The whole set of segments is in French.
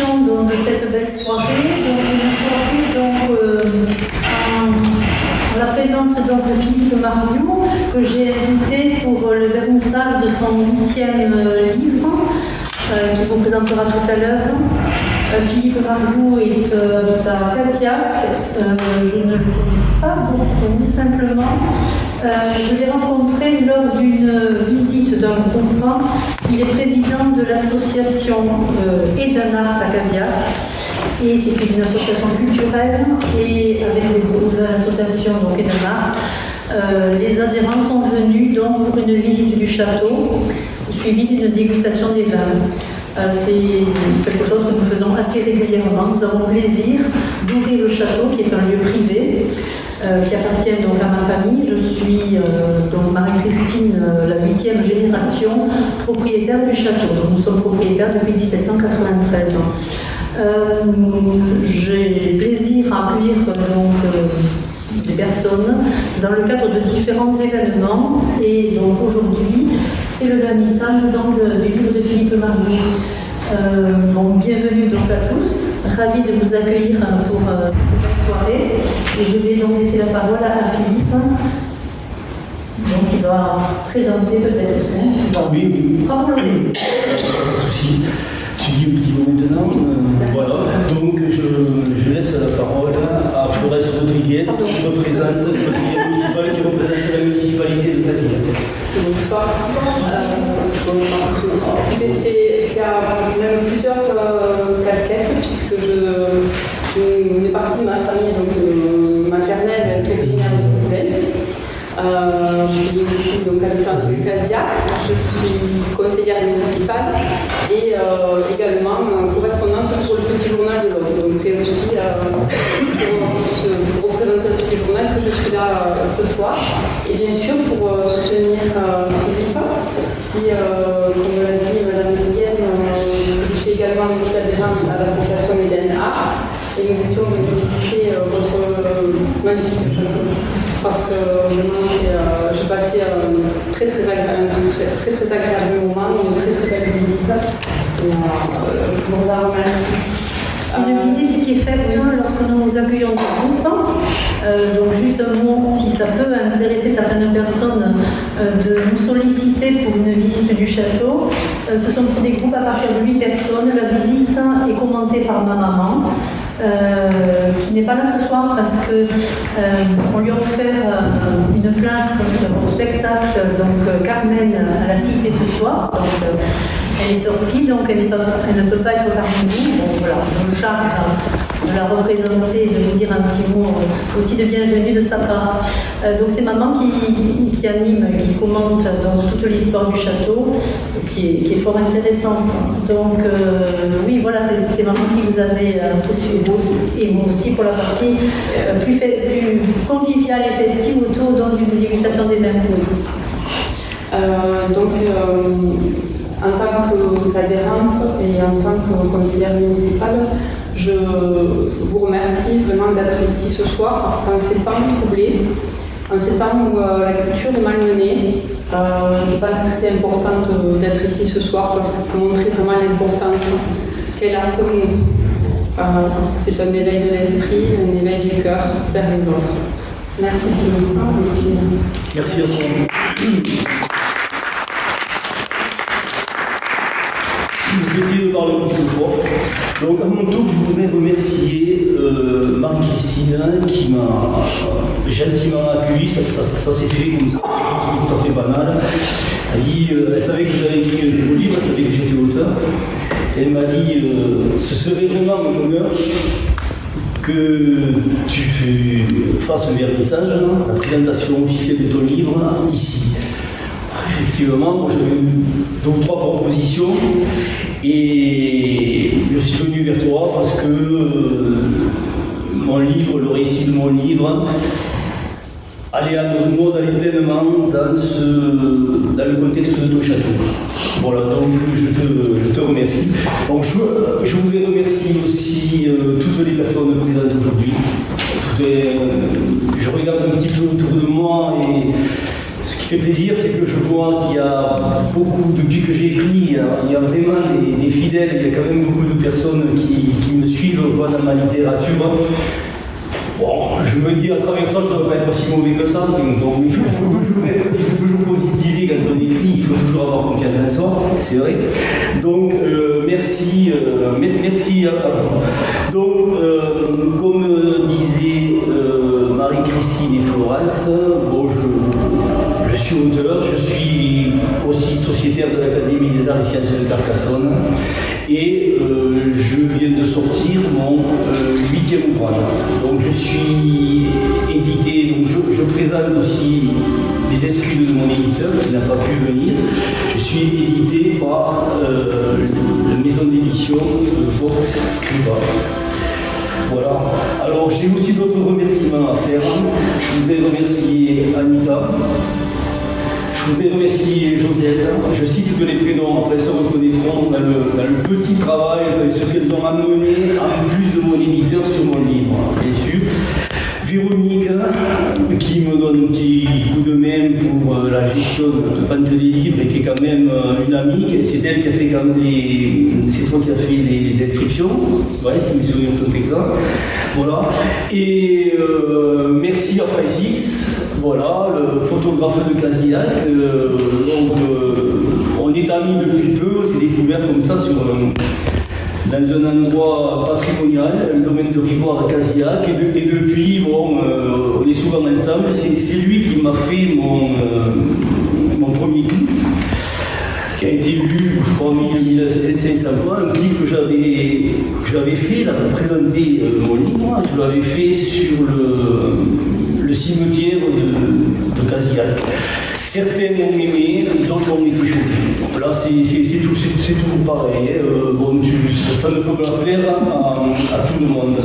répétition donc, de cette belle soirée. Donc, une soirée en la présence donc, de Philippe Mariou, que j'ai invité pour le vernissage de son 8e livre, qui vous présentera tout à l'heure. Philippe Mariou est à Casillac. Je ne le connais pas beaucoup, simplement. Je l'ai rencontré lors d'une visite d'un groupe. Il est président de l'association Edenart à Casillac. Et c'est une association culturelle. Et avec le groupe de l'association Edenart, les adhérents sont venus donc, pour une visite du château, suivie d'une dégustation des vins. C'est quelque chose que nous faisons assez régulièrement. Nous avons le plaisir d'ouvrir le château, qui est un lieu privé, qui appartient donc à ma famille. Je suis donc Marie-Christine, la 8e génération propriétaire du château. Donc nous sommes propriétaires depuis 1793. J'ai plaisir à accueillir donc, des personnes dans le cadre de différents événements. Et donc aujourd'hui, c'est le vernissage donc, du livre de Philippe Mariou. Bon, bienvenue donc à tous, ravi de vous accueillir pour cette soirée. Et je vais donc laisser la parole à Philippe. Donc il va présenter peut-être ça. Oui. Pas de souci. Tu dis un petit mot maintenant. Voilà. Donc je laisse la parole à Flores Rodriguez, qui représente le conseiller municipal, qui représente la municipalité de Casillac. Bonsoir. C'est même plusieurs casquettes, puisque une partie de ma famille, donc maternelle, est originaire de Sivens. Je suis aussi donc, habitante de Casillac. Je suis conseillère municipale et également correspondante sur le petit journal de l'Aude. Donc c'est aussi pour représenter le petit journal que je suis là ce soir. Et bien sûr pour soutenir Philippe, qui, comme l'a dit Madame Vivienne, je suis également aussi adhérente à l'association Edenart. Et nous étions venus visiter votre magnifique château. Parce que je passais un très agréable moment et une très belle visite. Et, je vous en remercie. C'est une visite qui est faite lorsque nous accueillons des groupes. Donc juste un mot, si ça peut intéresser certaines personnes de nous solliciter pour une visite du château. Ce sont des groupes à partir de 8 personnes. La visite est commentée par ma maman. Qui n'est pas là ce soir parce qu'on lui a offert une place au spectacle, donc Carmen à la Cité ce soir. Donc, elle est sortie, donc elle ne peut pas être parmi nous. Bon, voilà, on le charge de la représenter, de vous dire un petit mot aussi de bienvenue de sa part. Donc c'est maman qui anime, qui commente donc, toute l'histoire du château, qui est fort intéressante. Donc oui, voilà, c'est maman qui vous avait poursuivi, et moi aussi pour la partie plus conviviale et festive autour d'une dégustation des vins pourris. Donc en tant qu'adhérente et en tant que conseillère municipale, je vous remercie vraiment d'être ici ce soir parce qu'en ces temps troublés, en ces temps où la culture est malmenée, je pense que c'est important d'être ici ce soir parce que pour montrer vraiment l'importance qu'elle a pour nous. Parce que c'est un éveil de l'esprit, un éveil du cœur vers les autres. Merci Philippe. Merci à toi. Je vais essayer de parler un petit peu fort. Donc à mon tour, je voudrais remercier Marie-Christine qui m'a gentiment accueilli. Ça s'est fait comme ça, c'est tout à fait banal. Elle savait que j'avais écrit un livre, elle savait que j'étais auteur. Elle m'a dit ce serait vraiment un honneur que tu fasses le vernissage, la présentation officielle de ton livre ici. Effectivement, moi j'avais eu 2 ou 3 propositions et je suis venu vers toi parce que mon livre, le récit de mon livre, allait pleinement dans le contexte de ton château. Voilà, donc je te remercie. Donc je voudrais remercier aussi toutes les personnes présentes aujourd'hui. Je regarde un petit peu autour de moi Ce qui fait plaisir, c'est que je vois qu'il y a beaucoup, depuis que j'ai écrit, il y a vraiment des fidèles, il y a quand même beaucoup de personnes qui me suivent dans ma littérature. Bon, je me dis à travers ça, je ne dois pas être aussi mauvais que ça, donc il faut toujours positiver quand on écrit, il faut toujours avoir confiance en soi, c'est vrai. Donc, merci à vous. Donc, comme disait Marie-Christine et Florence, bon, je suis auteur, je suis aussi sociétaire de l'Académie des Arts et Sciences de Carcassonne et je viens de sortir mon 8e ouvrage. Donc je suis édité, donc je présente aussi les excuses de mon éditeur qui n'a pas pu venir. Je suis édité par la maison d'édition Vox Scriba. Voilà. Alors j'ai aussi d'autres remerciements à faire. Je voudrais remercier Anita. Je voudrais remercier Josette. Je cite que les prénoms, après se reconnaîtront dans le petit travail, ce qu'elles ont amené en plus de mon éditeur sur mon livre, bien sûr. Véronique, qui me donne un petit coup de main pour la gestion de vente des livres et qui est quand même une amie. C'est elle qui a fait quand même c'est toi qui as fait les inscriptions. Ouais, si mes souvenirs sont exacts. Voilà. Et merci à Francis, voilà, le photographe de Casillac. On est amis depuis peu, on s'est découvert comme ça dans un endroit patrimonial, le domaine de Rivoire à Casillac, et depuis, bon, on est souvent ensemble. C'est lui qui m'a fait mon premier clip, qui a été vu, je crois, 1500 fois, un clip que j'avais fait là, pour présenter mon livre. Je l'avais fait sur le cimetière de Casillac. Certains m'ont aimé, d'autres ont été choqués. Là, c'est toujours pareil. Bon, ça ne peut pas plaire à tout le monde.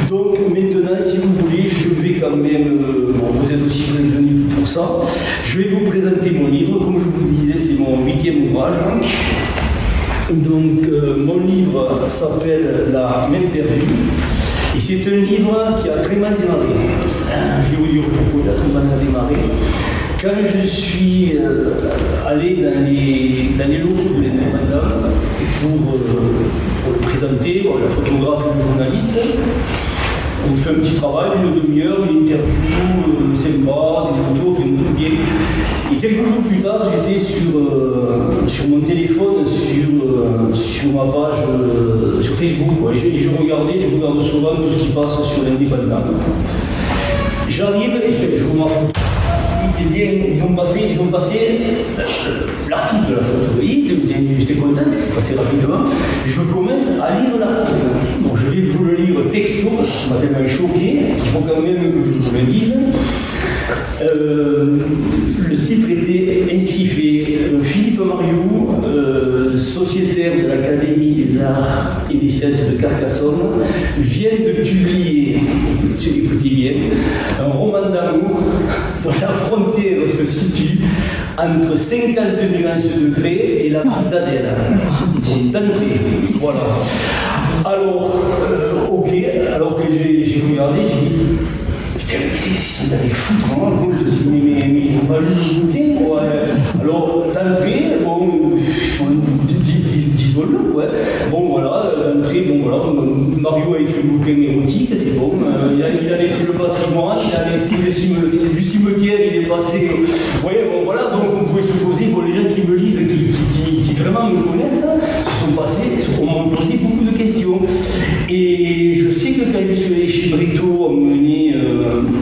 Donc maintenant, si vous voulez, je vais quand même, vous êtes aussi venus pour ça, je vais vous présenter mon livre. Comme je vous disais, c'est mon 8e ouvrage. Donc, mon livre s'appelle La main perdue. Et c'est un livre qui a très mal démarré. Je vais vous dire pourquoi il a très mal démarré. Quand je suis allé dans les locaux de l'Indépendant pour le présenter, la photographe et le journaliste, on fait un petit travail, une demi-heure, une interview, sympa, des photos, on fait bien. Et quelques jours plus tard, j'étais sur mon téléphone, sur ma page sur Facebook, et je regarde souvent tout ce qui passe sur l'Indépendant. J'arrive et je m'en fous. Ils ont passé l'article de la photo. J'étais content, c'est passé rapidement. Je commence à lire l'article. Bon, je vais vous le lire texto, ça m'a tellement choqué, il faut quand même que je vous le dise. Le titre était ainsi fait. Philippe Mariou, sociétaire de l'Académie des Arts et des Sciences de Carcassonne, vient de publier, écoutez bien, un roman d'amour dont la frontière se situe entre 50 nuances de degrés et la vie d'Adèle. Donc d'entrée, voilà. Alors, ok, alors que j'ai regardé, j'ai dit, putain, mais ça m'avait foutre, vraiment. Je me suis dit, mais ils n'ont pas lu le bouquin, ouais. Alors, d'entrée, bon, disons-le, ouais. Bon, voilà, d'entrée, bon, voilà, Mario a écrit le bouquin érotique, c'est bon. Il a laissé le patrimoine, il a laissé du cimetière, il est passé. Ouais, bon, voilà, donc on pouvait se poser, bon, les gens qui me lisent, qui vraiment me connaissent, m'ont posé beaucoup de questions. Et je sais que quand je suis allé chez Brito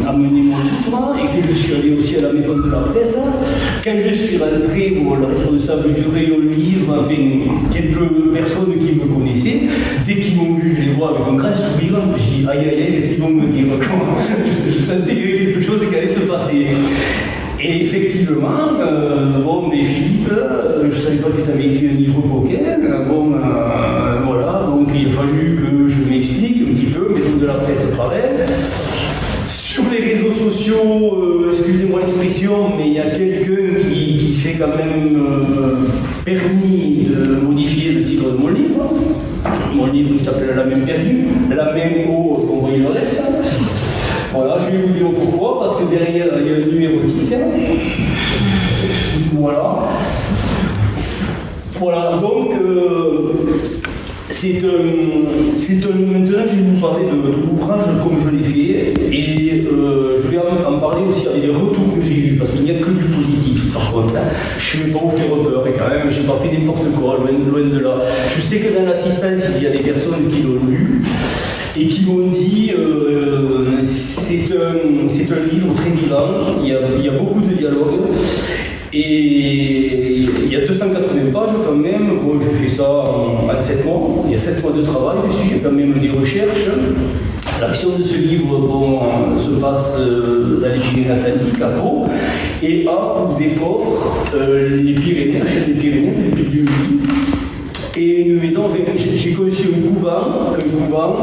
amener mon livre, et que je suis allé aussi à la maison de la presse, quand je suis rentré, bon, le responsable du rayon livre, enfin, quelques personnes qui me connaissaient, dès qu'ils m'ont vu, je les vois avec un grand sourire, je dis aïe aïe aïe, qu'est-ce qu'ils vont me dire? Je sentais qu'il y avait quelque chose qui allait se passer. Et effectivement, bon, mais Philippe, je ne savais pas que tu avais écrit un livre poker, bon, voilà, donc il a fallu que je m'explique un petit peu, maison de la presse pareil. Sur les réseaux sociaux, excusez-moi l'expression, mais il y a quelqu'un qui s'est quand même permis de modifier le titre de mon livre. Mon livre qui s'appelle La main perdue, la main haut, on voyait le reste. Voilà, je vais vous dire pourquoi, parce que derrière il y a un numérotique. Voilà, donc maintenant je vais vous parler de l'ouvrage comme je l'ai fait et je vais en parler aussi avec les retours que j'ai eus parce qu'il n'y a que du positif par contre. Hein. Je ne vais pas vous faire peur et quand même je n'ai pas fait n'importe quoi, loin de là. Je sais que dans l'assistance il y a des personnes qui l'ont lu et qui m'ont dit c'est un livre très vivant, il y a beaucoup de dialogues. Et il y a 280 pages quand même, bon, je fais ça en 7 mois, il y a 7 mois de travail dessus, il y a quand même des recherches. L'action de ce livre se passe dans les Pyrénées-Atlantiques, à Pau, et a pour décor les Pyrénées, la chaîne des Pyrénées, les Pyrénées du Midi. Et une maison, j'ai conçu un couvent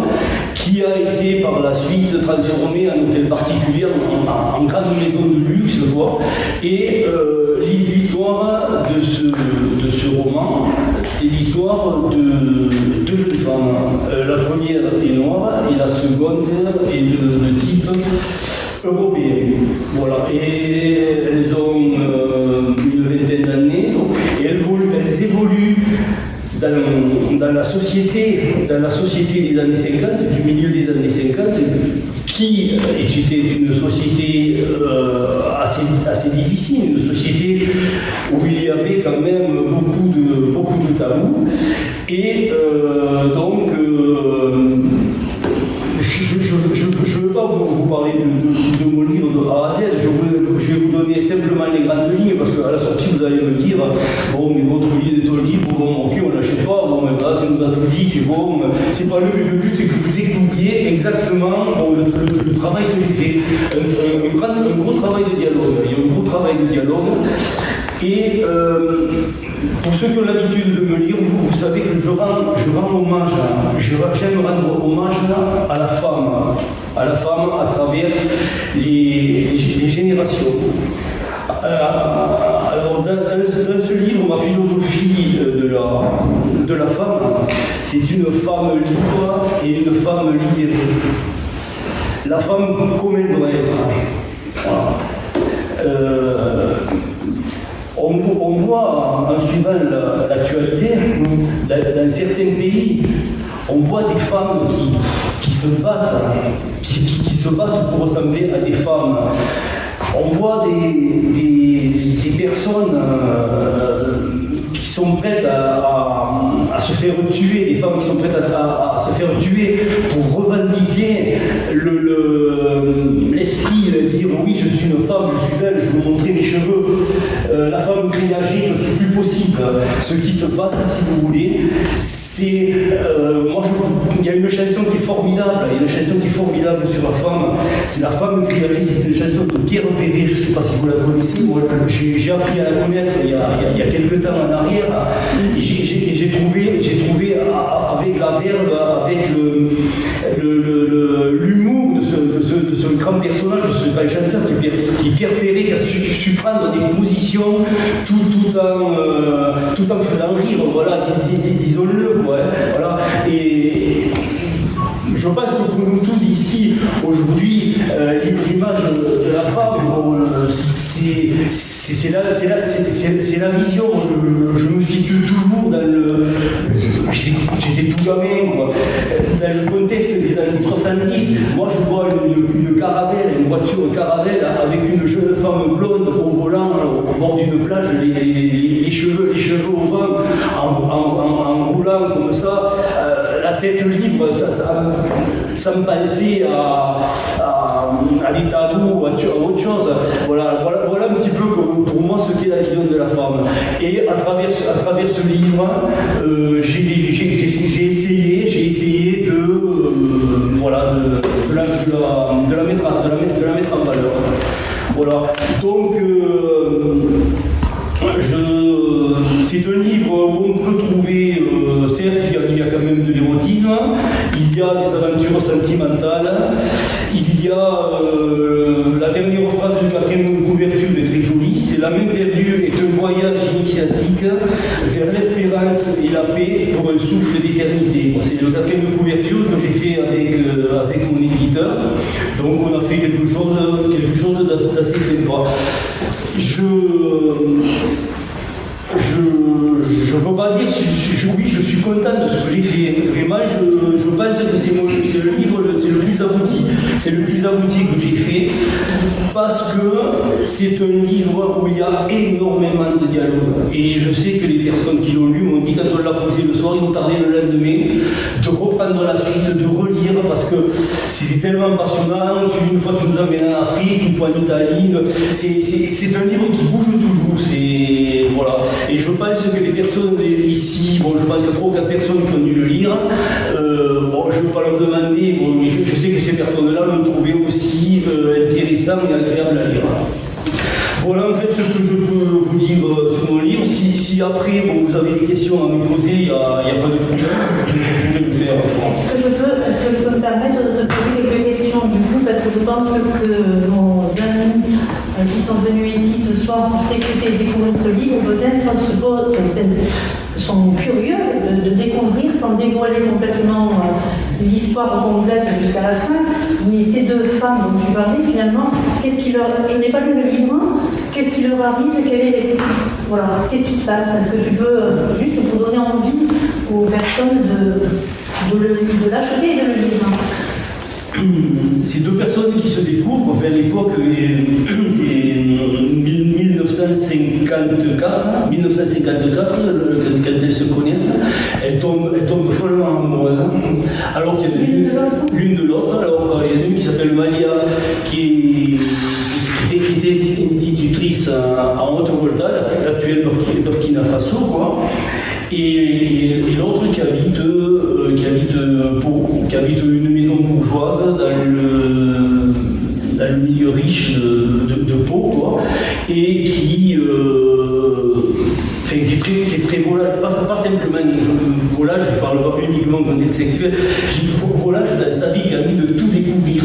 qui a été par la suite transformé en hôtel particulier, en grande maison de luxe, quoi. Et l'histoire de ce roman, c'est l'histoire de deux jeunes femmes. La première est noire et la seconde est de type européen. Voilà. Et elles ont une vingtaine d'années et elles évoluent dans la société des années 50, du milieu des années 50, qui était une société assez difficile, une société où il y avait quand même beaucoup de tabous. Et donc, je ne veux pas vous parler de mon livre de A à Z, je vais vous donner simplement les grandes lignes, parce qu'à la sortie vous allez me dire, bon, mais votre livre, bon, ok, on ne l'achète pas, bon, mais là, tu nous as tout dit, c'est bon, c'est pas le but, c'est que vous découvriez exactement le travail que j'ai fait. Un gros travail de dialogue, il y a un gros travail de dialogue. Et pour ceux qui ont l'habitude de me lire, vous savez que j'aime rendre hommage à la femme à travers les générations. Alors dans ce livre, ma philosophie de la femme, c'est une femme libre et une femme libérée. La femme comme elle doit être. Voilà. On voit, en suivant l'actualité, dans certains pays, on voit des femmes qui se battent, qui se battent pour ressembler à des femmes. On voit des personnes qui sont prêtes à se faire tuer, des femmes qui sont prêtes à se faire tuer pour revendiquer l'esprit, dire oui, je suis une femme, je suis belle, je veux montrer mes cheveux. La femme grillagée, c'est plus possible. Ce qui se passe, si vous voulez, c'est. Il y a une chanson qui est formidable, sur la femme. C'est la femme grillagée, c'est une chanson de Pierre Perret, je ne sais pas si vous la connaissez. Moi, j'ai appris à la connaître il y a quelques temps en arrière. Et j'ai trouvé avec la verve, avec l'humour de ce grand personnage, de ce grand chanteur qui est Pierre Perret, qui a su prendre des positions tout en faisant rire, voilà, disons-le, quoi, hein, voilà. Et je pense que pour nous tous ici, aujourd'hui, l'image de la femme, c'est la vision. Je me situe toujours dans j'étais tout gamin, quoi. Dans le contexte des années 70. Moi, je vois une voiture caravelle avec une jeune femme blonde au volant, au bord d'une plage, les cheveux au vent, en roulant comme ça, la tête libre, ça me pensait à des tabous, à autre chose. Voilà un petit peu pour moi ce qu'est la vision de la femme. Et à travers ce livre, j'ai essayé de la mettre en valeur. Voilà. Donc c'est un livre où on peut trouver, certes il y a quand même de l'érotisme, il y a des aventures sentimentales, il y a la dernière phrase du 4e couverture est très jolie, c'est la main perdue est un voyage initiatique vers l'espérance et la paix pour un souffle d'éternité. C'est le 4e couverture que j'ai fait avec mon éditeur, donc on a fait quelque chose d'assez sympa. je peux pas dire, oui, je suis content de ce que j'ai fait. Vraiment, je pense que c'est le livre, c'est le plus abouti. C'est le plus abouti que j'ai fait parce que c'est un livre où il y a énormément de dialogue. Et je sais que les personnes qui l'ont lu m'ont dit quand on l'a posé le soir, ils m'ont tardé le lendemain de reprendre la suite, de relire parce que c'était tellement passionnant. Une fois tu nous emmènes en Afrique, une fois en Italie. C'est un livre qui bouge toujours. Voilà. Et je pense que les personnes ici, bon, je pense qu'il y a 3 ou 4 personnes qui ont dû le lire. Bon, je ne vais pas leur demander, bon, mais je sais que ces personnes-là l'ont trouvé aussi intéressant et agréable à lire. Voilà en fait ce que je peux vous dire sur mon livre. Si après bon, vous avez des questions à me poser, il n'y a pas de problème, je vais le faire. Est-ce que je peux me permettre de te poser quelques questions du coup, parce que je pense que nos amis qui sont venus ici ce soir pour écouter et découvrir ce livre, peut-être sont curieux de découvrir sans dévoiler complètement l'histoire complète jusqu'à la fin. Mais ces 2 femmes dont tu parlais, finalement, je n'ai pas lu le livre, qu'est-ce qui leur arrive, qu'est-ce qui se passe? Est-ce que tu peux, juste pour donner envie aux personnes de l'acheter et de le lire? Ces 2 personnes qui se découvrent, à l'époque, c'est 1954, quand elles se connaissent, elles tombent follement amoureuses. Alors qu'il y a l'une de l'autre. Alors il y en a une qui s'appelle Malia, qui était institutrice à Haute-Volta, l'actuelle Burkina Faso, quoi. Et l'autre qui habite Pau, qui habite une maison bourgeoise dans le milieu riche de Pau, quoi, et qui est très volage, pas simplement volage, je parle pas uniquement de contexte sexuel, je dis volage dans sa vie, qui a envie de tout découvrir.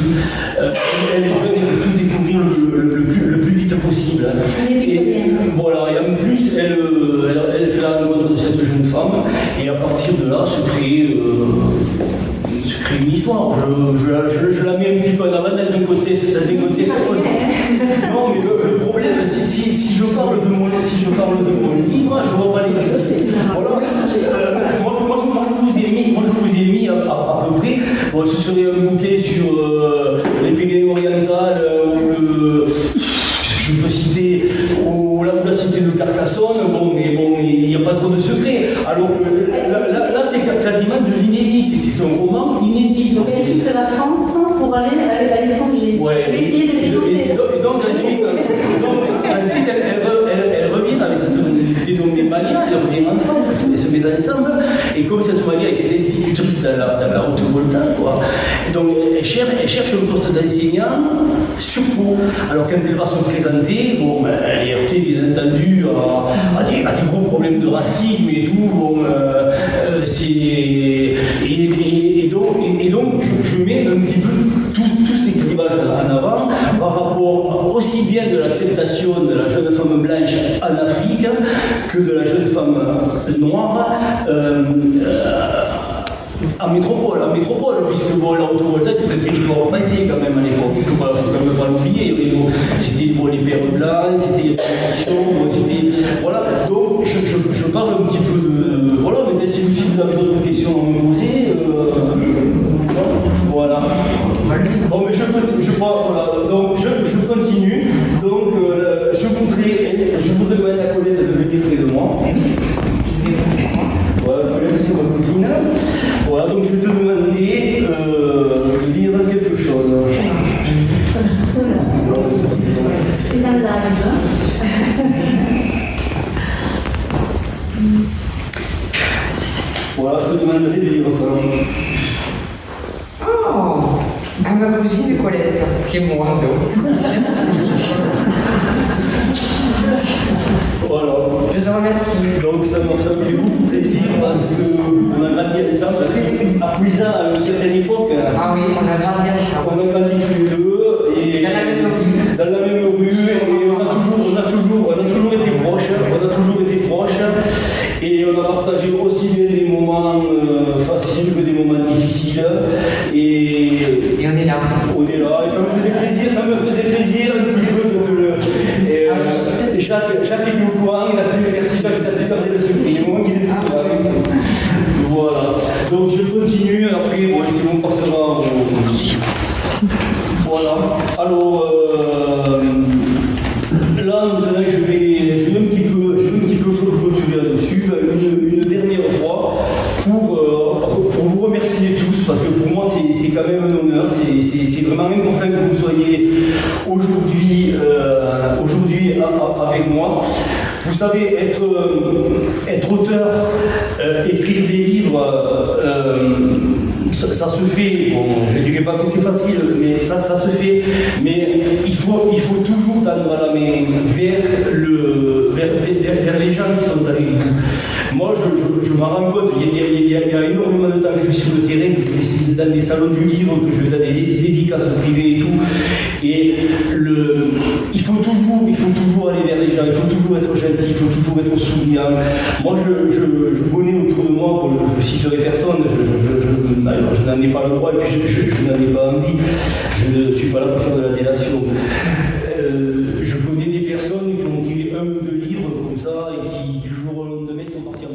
Elle est jeune et de tout découvrir le plus vite possible. Et voilà, et en plus, elle fait la rencontre de cette jeune femme, et à partir de là se crée une histoire. Je la mets un petit peu en avant dans un contexte. Non, mais le problème, si je parle de mon livre, je vois pas les choses. Voilà. Moi, je vous ai mis à peu près. Bon, ce serait un bouquet sur les Pyrénées orientales, je peux citer la cité de Carcassonne, mais il n'y a pas trop de secrets. Alors là c'est quasiment de l'inédit, c'est un roman inédit. Donc c'est toute la France pour aller à l'étranger. Ouais. Je vais essayer de l'écouter. Et donc ensuite elle revient avec cette dénommée Malia, elle revient en France, elle se met ensemble. Et comme cette Malia était institutrice dans la Haute-Volta, quoi, donc elle cherche un poste d'enseignant sur Pau. Alors quand elle va se présenter, bon, elle est heurtée bien entendu à des gros problèmes de racisme et tout. Bon, et donc je mets un petit peu tous ces clivages en avant par rapport aussi bien de l'acceptation de la jeune femme blanche en Afrique que de la jeune femme noire en métropole, puisque bon, la Haute-Volta était un territoire français quand même à l'époque, il ne faut quand même pas l'oublier. C'était les pères blancs, c'était les traditions, voilà. Donc je parle un petit peu de. Voilà, mais si vous avez d'autres questions à me poser, voilà. Bon, mais voilà. Donc je continue. Donc je voudrais demander à Colette de venir près de moi. Voilà, Colette, c'est ma cousine. Voilà, donc je vais te demander de dire quelque chose. C'est un live. Voilà, je te demanderai de lire ça. Oh, à ma cousine Colette, qui est moi. Merci. Voilà. Je te remercie. Donc ça me fait beaucoup plaisir parce qu'on a grandi ensemble, parce qu'à Puisan, à une certaine époque, Ah oui, on a grandi ensemble. on a grandi tous les deux, et Dans la même rue. dans la même rue, et on a toujours été proches, et on a partagé aussi bien des moments faciles que des moments difficiles, et on est là. Et ça me faisait plaisir un petit peu de te le. Et Jacques était au courant, merci Jacques, il a su garder le secret. Moi, une dernière fois pour vous remercier tous, parce que pour moi c'est quand même un honneur, c'est vraiment important que vous soyez aujourd'hui avec moi. Vous savez, être auteur, écrire des livres, ça se fait, bon, je ne dirais pas que c'est facile, mais ça se fait, mais il faut toujours tendre la main vers les gens qui sont avec vous. Moi, je m'en rends compte, il y a énormément de temps que je suis sur le terrain, que je suis dans des salons du livre, que je fais des dédicaces privées et tout, et il faut toujours aller vers les gens, il faut toujours être gentil, il faut toujours être souriant. Moi, je connais autour de moi, bon, je citerai personne, je n'en ai pas le droit et puis je n'en ai pas envie, je ne suis pas là pour faire de la délation. Je connais des personnes qui ont écrit un ou deux livres comme ça et qui du jour au lendemain sont partis en